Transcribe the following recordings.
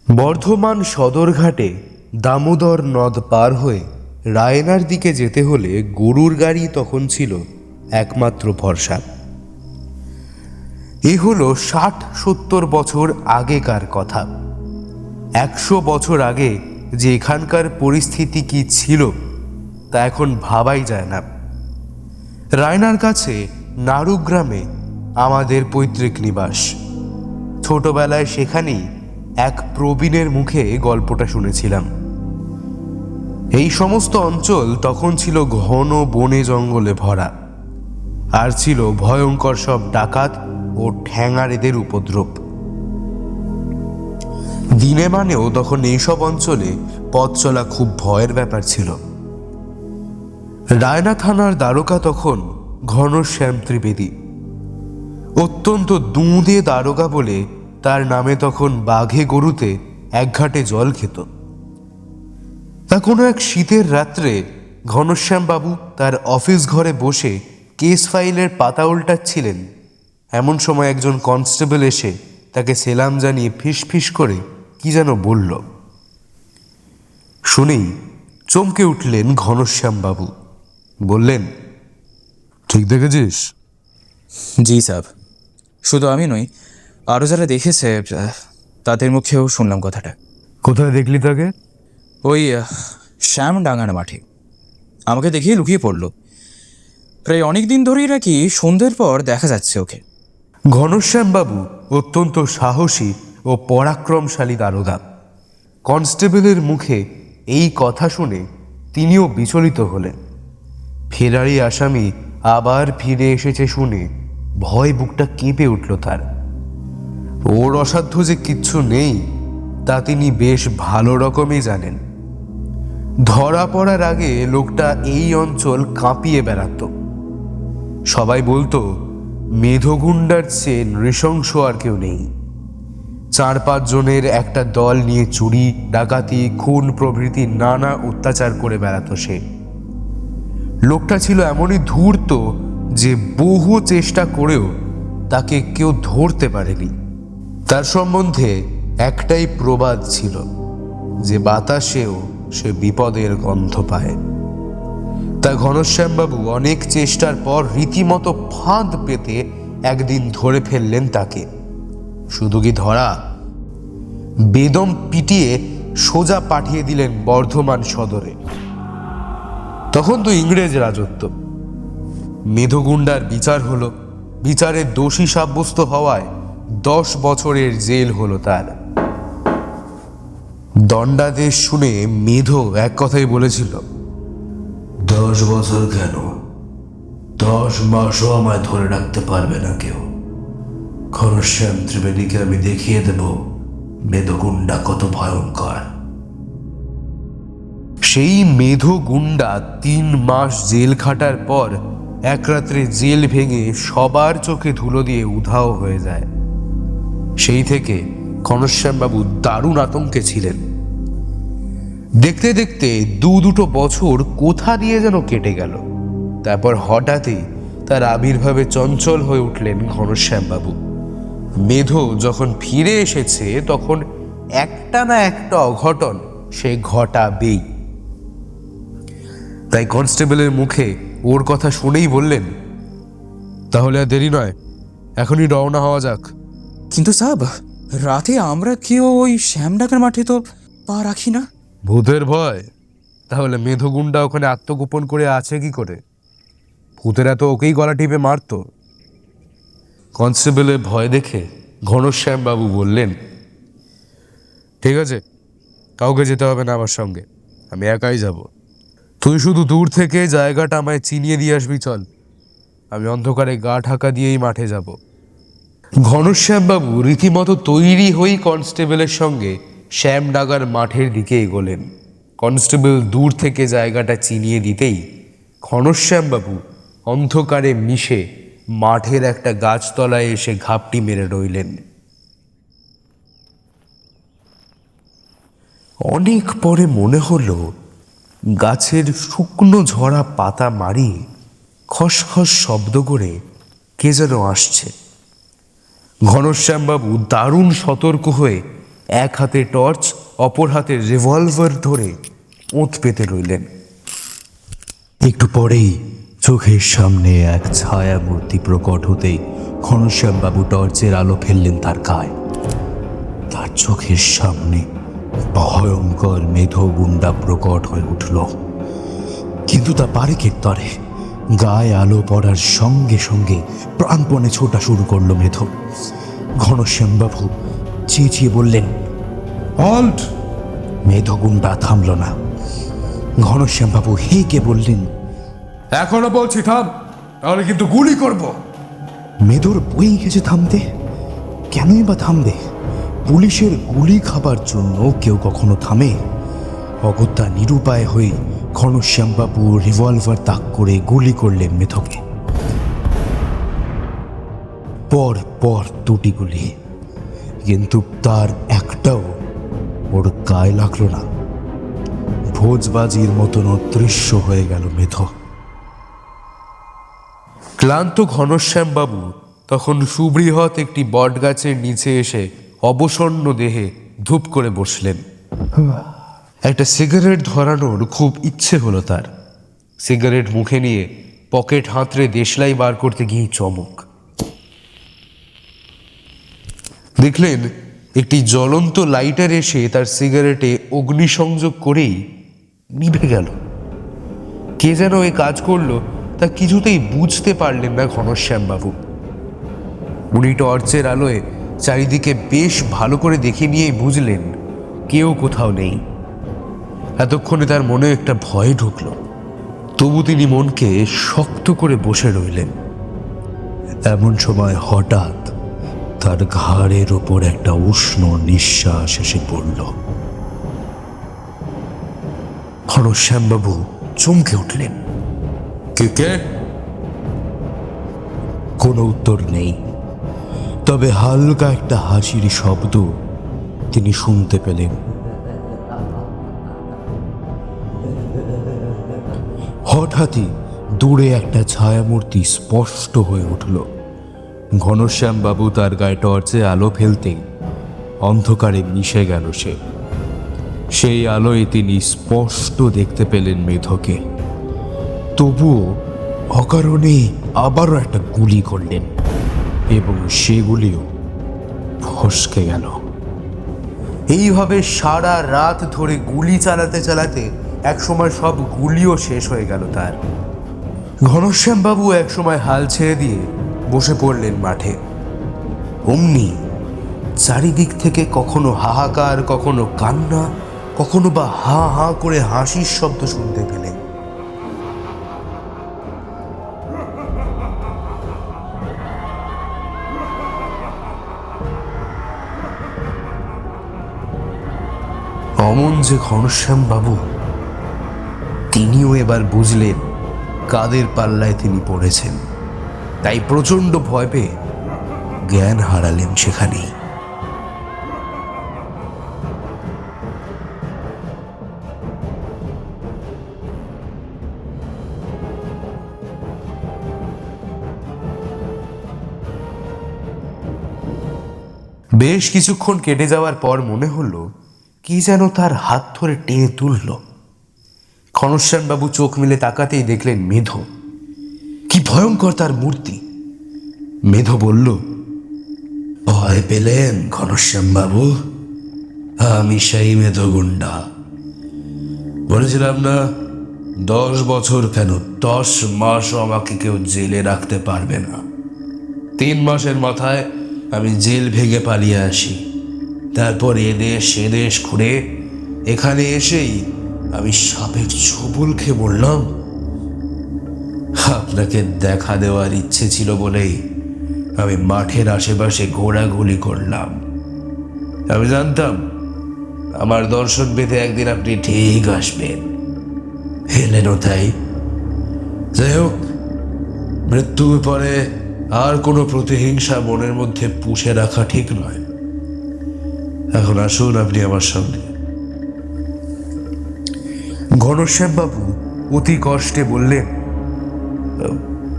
বর্ধমান সদরঘাটে দামোদর নদ পার হয়ে রায়নার দিকে যেতে হলে গরুর গাড়ি তখন ছিল একমাত্র ভরসা। এ হলো ৬০-৭০ বছর আগেকার কথা। ১০০ বছর আগে যে এখানকার পরিস্থিতি কি ছিল তা এখন ভাবাই যায় না। রায়নার কাছে নারুগ্রামে আমাদের পৈতৃক নিবাস। ছোটবেলায় সেখানেই এক প্রবীণের মুখে গল্পটা শুনেছিলাম। এই সমস্ত অঞ্চল তখন ছিল ঘন বনে জঙ্গলে ভরা, আর ছিল ভয়ঙ্কর সব ডাকাত ও ঠ্যাঙাড়েদের উপদ্রব। দিনে মানেও তখন এইসব অঞ্চলে পথ চলা খুব ভয়ের ব্যাপার ছিল। রায়না থানার দ্বারকা তখন ঘনশ্যাম ত্রিবেদী। অত্যন্ত দুঁদে দারোগা বলে তার নামে তখন বাঘে গরুতে এক ঘাটে জল খেত। তা কোনো এক শীতের রাত্রে ঘনশ্যামবাবু তার অফিস ঘরে বসে কেস ফাইলের পাতা উল্টাচ্ছিলেন। এমন সময় একজন কনস্টেবল এসে তাকে সেলাম জানিয়ে ফিস ফিস করে কি যেন বলল। শুনেই চমকে উঠলেন ঘনশ্যামবাবু। বললেন, ঠিক দেখেছিস? জি সাহেব, শুধু আমি নই, আরও যারা দেখেছে তাদের মুখেও শুনলাম কথাটা। কোথায় দেখলি তাকে? ওই শ্যামডাঙ্গার মাঠে আমাকে দেখিয়ে লুকিয়ে পড়লো। প্রায় অনেক দিন ধরেই নাকি সন্ধ্যের পর দেখা যাচ্ছে ওকে। ঘনশ্যামবাবু অত্যন্ত সাহসী ও পরাক্রমশালী দারোগা। কনস্টেবলের মুখে এই কথা শুনে তিনিও বিচলিত হলেন। ফেরারি আসামি আবার ফিরে এসেছে শুনে ভয় বুকটা কেঁপে উঠল তার। ওর অসাধ্য যে কিচ্ছু নেই তা তিনি বেশ ভালো রকমই জানেন। ধরা পড়ার আগে লোকটা এই অঞ্চল কাঁপিয়ে বেড়াত। সবাই বলতো মেধগুন্ডার চেয়ে নৃশংস আর কেউ নেই। ৪-৫ জনের একটা দল নিয়ে চুরি, ডাকাতি, খুন প্রভৃতি নানা অত্যাচার করে বেড়াতো সে। লোকটা ছিল এমনই ধূর্ত যে বহু চেষ্টা করেও তাকে কেউ ধরতে পারেনি। তার সম্বন্ধে একটাই প্রবাদ ছিল যে বাতাসেও সে বিপদের গন্ধ পায়। তা ঘনশ্যামবাবু অনেক চেষ্টার পর রীতিমতো ফাঁদ পেতে একদিন ধরে ফেললেন তাকে। শুধু কি ধরা, বেদম পিটিয়ে সোজা পাঠিয়ে দিলেন বর্ধমান সদরে। তখন তো ইংরেজ রাজত্ব। মেধগুন্ডার বিচার হলো। বিচারে দোষী সাব্যস্ত হওয়ায় 10 বছরের জেল হলো তার। দণ্ডাদেশ শুনে মেধো এক কথাই বলেছিল, 10 বছর কেন, 10 মাসও আমায় ধরে রাখতে পারবে না কেউ। ঘনশ্যাম ত্রিবেদীকে আমি দেখিয়ে দেব মেধগুন্ডা কত ভয়ঙ্কর। সেই মেধগুন্ডা 3 মাস জেল খাটার পর এক রাত্রে জেল ভেঙে সবার চোখে ধুলো দিয়ে উধাও হয়ে যায়। সেই থেকে ঘনশ্যামবাবু দারুণ আতঙ্কে ছিলেন। দেখতে দেখতে দুটো বছর কোথা দিয়ে যেন কেটে গেল। তারপর হঠাৎই তার আবির্ভাবে চঞ্চল হয়ে উঠলেন ঘনশ্যামবাবু। মেধো যখন ফিরে এসেছে তখন একটা না একটা অঘটন সে ঘটাবেই। তাই কনস্টেবলের মুখে ওর কথা শুনেই বললেন, তাহলে আর দেরি নয়, এখনই রওনা হওয়া যাক। কিন্তু সাহেব, রাতে আমরা কেউ ওই শ্যামডাঙ্গার মাঠে তো পা রাখি না। ভূতের ভয়? তাহলে মেধগুন্ডা ওখানে আত্মগোপন করে আছে কি করে? ভূতেরা তো ওকেই গলা টিপে মারত। কনস্টেবলের ভয় দেখে ঘনশ্যামবাবু বললেন, ঠিক আছে, কাউকে যেতে হবে না আমার সঙ্গে, আমি একাই যাব। তুই শুধু দূর থেকে জায়গাটা আমায় চিনিয়ে দিয়ে আসবি, চল। আমি অন্ধকারে গা ঢাকা দিয়েই মাঠে যাব। ঘনশ্যামবাবু রীতিমতো তৈরি হয়েই কনস্টেবলের সঙ্গে শ্যামডাঙ্গার মাঠের দিকে এগোলেন। কনস্টেবল দূর থেকে জায়গাটা চিনিয়ে দিতেই ঘনশ্যামবাবু অন্ধকারে মিশে মাঠের একটা গাছতলায় এসে ঘাপটি মেরে রইলেন। অনেক পরে মনে হলো গাছের শুকনো ঝরা পাতা মারিয়ে খসখস শব্দ করে কে যেন আসছে। ঘনশ্যামবাবু দারুণ সতর্ক হয়ে এক হাতে টর্চ, অপর হাতে রিভলভার ধরে ওঁত পেতে রইলেন। একটু পরেই চোখের সামনে এক ছায়া মূর্তি প্রকট হতেই ঘনশ্যামবাবু টর্চের আলো ফেললেন তার গায়ে। তার চোখের সামনে ভয়ঙ্কর মেধগুন্ডা প্রকট হয়ে উঠল, কিন্তু তা বারিকের তরে গায়ে আলো পড়ার সঙ্গে সঙ্গে প্রাণপণে ছোটা শুরু করলো মেধ। ঘনশ্যামবাবু চেঁচিয়ে বললেন, হল্ট! মেধগুন্ডা থামল না। ঘনশ্যামবাবু হেঁকে বললেন, এখনো বলছি থাম, তাহলে কিন্তু গুলি করব। মেদর বই গেছে থামতে, কেনই বা থামবে? পুলিশের গুলি খাবার জন্য কেউ কখনো থামে? অগত্যা নিরুপায় হয়ে ঘনশ্যামবাবু রিভলভার তাক করে গুলি করলেন মেধকে। পর পর দুটি গুলি, কিন্তু তার একটাও ওর গায়ে লাগলো না। ভোজবাজির মতন অদৃশ্য হয়ে গেল মেধ। ক্লান্ত ঘনশ্যামবাবু তখন সুবৃহৎ একটি বটগাছের নিচে এসে অবসন্ন দেহে ধূপ করে বসলেন। একটা সিগারেট ধরানোর খুব ইচ্ছে হলো তার। সিগারেট মুখে নিয়ে পকেট হাতড়ে দেশলাই বার করতে গিয়ে চমক দেখলেন একটি জ্বলন্ত লাইটার এসে তার সিগারেটে অগ্নিসংযোগ করেই নিভে গেল। কে যেন এই কাজ করলো তা কিছুতেই বুঝতে পারলেন না ঘনশ্যামবাবু। উনি টর্চের আলোয় চারিদিকে বেশ ভালো করে দেখে নিয়েই বুঝলেন কেউ কোথাও নেই। এতক্ষণে তার মনে একটা ভয় ঢুকল, তবু তিনি মনকে শক্ত করে বসে রইলেন। এমন সময় হঠাৎ তার ঘাড়ের ওপর একটা উষ্ণ নিঃশ্বাস এসে পড়ল। ঘনশ্যামবাবু চমকে উঠলেন। কে কে? কোনো উত্তর নেই, তবে হালকা একটা হাসির শব্দ তিনি শুনতে পেলেন। হঠাৎই দূরে একটা ছায়ামূর্তি স্পষ্ট হয়ে উঠল। ঘনশ্যামবাবু তার গায়ে টর্চে আলো ফেলতেই অন্ধকারে মিশে গেল সে। সেই আলোয় তিনি স্পষ্ট দেখতে পেলেন মেধকে। তবুও অকারণে আবারও একটা গুলি করলেন এবং সেগুলিও ফসকে গেল। এইভাবে সারা রাত ধরে গুলি চালাতে চালাতে একসময় সব গুলিও শেষ হয়ে গেল তার। ঘনশ্যামবাবু একসময় হাল ছেড়ে দিয়ে বসে পড়লেন মাঠে। অমনি চারিদিক থেকে কখনো হাহাকার, কখনো কান্না, কখনো বা হা হা করে হাসির শব্দ শুনতে পেলেন। অমন যে ঘনশ্যামবাবু, তিনিও এবার বুঝলেন কাদের পাল্লায় তিনি পড়েছেন। তাই প্রচন্ড ভয় পেয়ে জ্ঞান হারালেন সেখানেই। বেশ কিছুক্ষণ কেটে যাওয়ার পর মনে হলো কি যেন তার হাত ধরে টেনে তুলল। ঘনশ্যামবাবু চোখ মেলে তাকাতেই দেখলেন মেধ। কি ভয়ঙ্কর তার মূর্তি! মেধ বলল, ভয় পেলেন ঘনশ্যামবাবু? আমি সেই মেধগুন্ডা। বলেছিলাম না, 10 বছর কেন 10 মাসও আমাকে কেউ জেলে রাখতে পারবে না। 3 মাসের মাথায় আমি জেল ভেঙে পালিয়ে আসি। তারপর এদেশ সেদেশ ঘুরে এখানে এসেই আমি সাপের ছোবল খেয়ে বললাম। আপনাকে দেখা দেওয়ার ইচ্ছে ছিল বলেই আমি মাঠের আশেপাশে ঘোরাঘুরি করলাম। আমি জানতাম আমার দর্শন পেতে একদিন আপনি ঠিক আসবেন। এলেনও তাই। যাই হোক, মৃত্যুর পরে আর কোনো প্রতিহিংসা মনের মধ্যে পুষে রাখা ঠিক নয়। এখন আসুন আপনি আমার সঙ্গে। ঘনশ্যামবাবু অতি কষ্টে বললেন,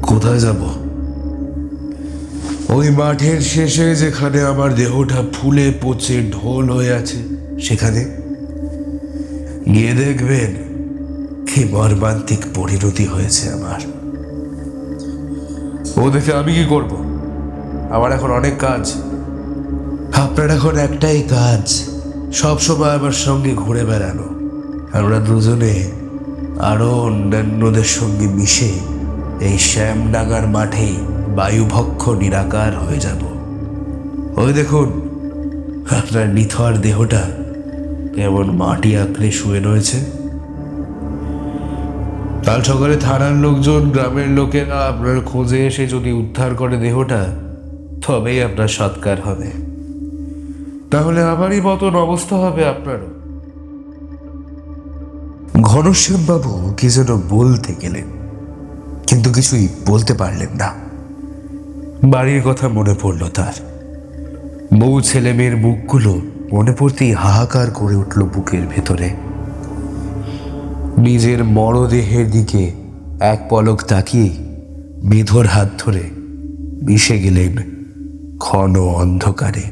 কোথায় যাব? ওই মাঠের শেষে যেখানে আমার দেহটা ফুলে পচে ঢোল হয়ে আছে সেখানে গিয়ে দেখবেন কি মর্মান্তিক পরিণতি হয়েছে আমার। ও দেখে আমি কি করব? আমার এখন অনেক কাজ। আপনার এখন একটাই কাজ, সবসময় আমার সঙ্গে ঘুরে বেড়ানো। আমরা দুজনে আরো অন্যান্যদের সঙ্গে মিশে এই শ্যামডাঙ্গার মাঠেই বায়ুভক্ষ নিরাকার হয়ে যাব। ওই দেখুন আপনার নিথর দেহটা কেমন মাটি আঁকড়ে শুয়ে রয়েছে। কাল সকালে থানার লোকজন, গ্রামের লোকেরা আপনার খোঁজে এসে যদি উদ্ধার করে দেহটা, তবেই আপনার সৎকার হবে। তাহলে আমারই মতন অবস্থা হবে আপনারও। ঘনশ্যামবাবু কি যেন বলতে গেলেন, কিন্তু কিছুই বলতে পারলেন না। বাড়ির কথা মনে পড়ল তার। বউ ছেলে মেয়ের মুখগুলো মনে পড়তেই হাহাকার করে উঠল বুকের ভেতরে। নিজের মরদেহের দিকে এক পলক তাকিয়ে মেধোর হাত ধরে মিশে গেলেন ঘন অন্ধকারে।